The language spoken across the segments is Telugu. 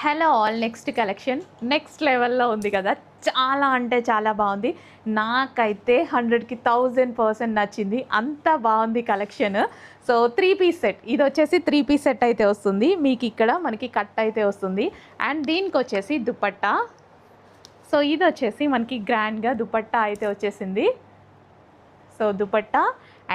Hello all, next collection next లెవెల్లో ఉంది కదా. చాలా అంటే చాలా బాగుంది. నాకైతే 100కి 1000% నచ్చింది. అంత బాగుంది కలెక్షన్. సో 3 పీస్ సెట్, ఇది వచ్చేసి 3 పీస్ సెట్ అయితే వస్తుంది మీకు. ఇక్కడ మనకి కట్ అయితే వస్తుంది అండ్ దీనికి వచ్చేసి దుపట్టా. సో ఇది వచ్చేసి మనకి గ్రాండ్గా దుపట్టా అయితే వచ్చేసింది. So dupatta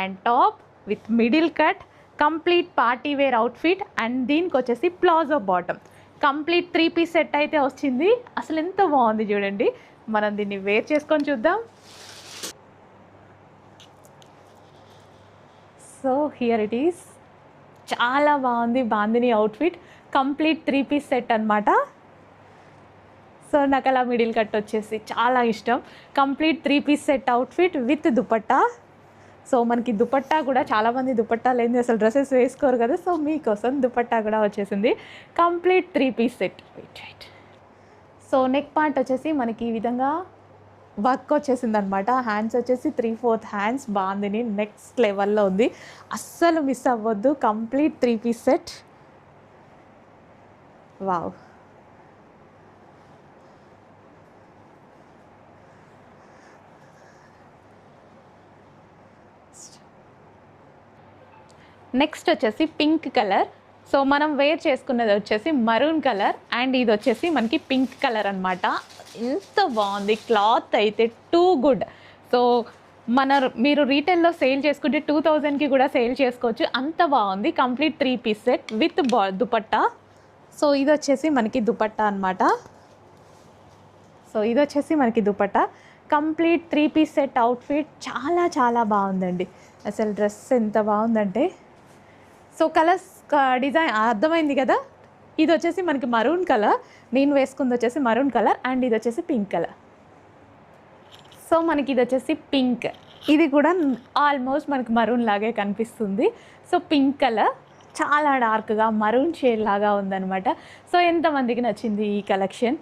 and top with middle cut, complete party wear outfit and దీనికి వచ్చేసి palazzo bottom. Complete 3 piece set అయితే వచ్చింది. అసలు ఎంత బాగుంది చూడండి. మనం దీన్ని వేర్ చేసుకొని చూద్దాం. So here it is. చాలా బాగుంది bandhani outfit. Complete 3 piece set అనమాట. సో నాకు అలా మిడిల్ కట్ వచ్చేసి చాలా ఇష్టం. Complete 3 piece set outfit with dupatta. So మనకి దుపట్టా కూడా చాలామంది దుపట్టా లేని అసలు డ్రెస్సెస్ వేసుకోరు కదా. సో మీకోసం దుపట్టా కూడా వచ్చేసింది. Complete 3 piece set. Right. So neck part వచ్చేసి మనకి ఈ విధంగా వర్క్ వచ్చేసింది అనమాట. హ్యాండ్స్ వచ్చేసి 3/4 హ్యాండ్స్. బాగుంది, నెక్స్ట్ లెవెల్లో ఉంది. అస్సలు మిస్ అవ్వద్దు. Complete 3 piece set. Wow. Next వచ్చేసి పింక్ కలర్. సో మనం వేర్ చేసుకున్నది వచ్చేసి మరూన్ కలర్ అండ్ ఇది వచ్చేసి మనకి పింక్ కలర్ అనమాట. ఎంత బాగుంది క్లాత్ అయితే, టూ గుడ్. సో మీరు రీటైల్లో సేల్ చేసుకుంటే 2000కి కూడా సేల్ చేసుకోవచ్చు. అంత బాగుంది. Complete 3 piece set with dupatta. So ఇది వచ్చేసి మనకి దుపట్టా అనమాట. సో ఇది వచ్చేసి మనకి dupatta. Complete 3 piece set outfit. చాలా చాలా బాగుందండి. అసలు డ్రెస్ ఎంత బాగుందంటే. సో కలర్స్ డిజైన్ అర్థమైంది కదా. ఇది వచ్చేసి మనకి మరూన్ కలర్, నేను వేసుకుంది వచ్చేసి మరూన్ కలర్ అండ్ ఇది వచ్చేసి పింక్ కలర్. సో మనకి ఇది వచ్చేసి పింక్, ఇది కూడా ఆల్మోస్ట్ మనకి మరూన్ లాగే కనిపిస్తుంది. సో పింక్ కలర్ చాలా డార్క్గా మరూన్ షేడ్ లాగా ఉందన్నమాట. సో ఎంతమందికి నచ్చింది ఈ కలెక్షన్?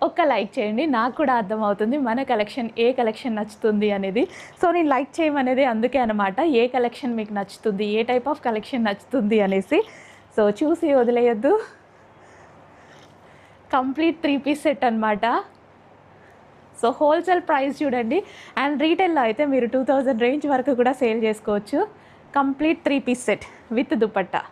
ఒక్క లైక్ చేయండి, నాకు కూడా అర్థమవుతుంది మన కలెక్షన్ ఏ కలెక్షన్ నచ్చుతుంది అనేది. సో నేను లైక్ చేయమనేది అందుకే అనమాట. ఏ కలెక్షన్ మీకు నచ్చుతుంది, ఏ టైప్ ఆఫ్ కలెక్షన్ నచ్చుతుంది అనేసి. సో చూసి వదిలేయద్దు. కంప్లీట్ 3 పీస్ సెట్ అనమాట. సో హోల్సేల్ ప్రైస్ చూడండి. అండ్ రీటైల్లో అయితే మీరు 2000 రేంజ్ వరకు కూడా సేల్ చేసుకోవచ్చు. Complete 3 piece set with dupatta.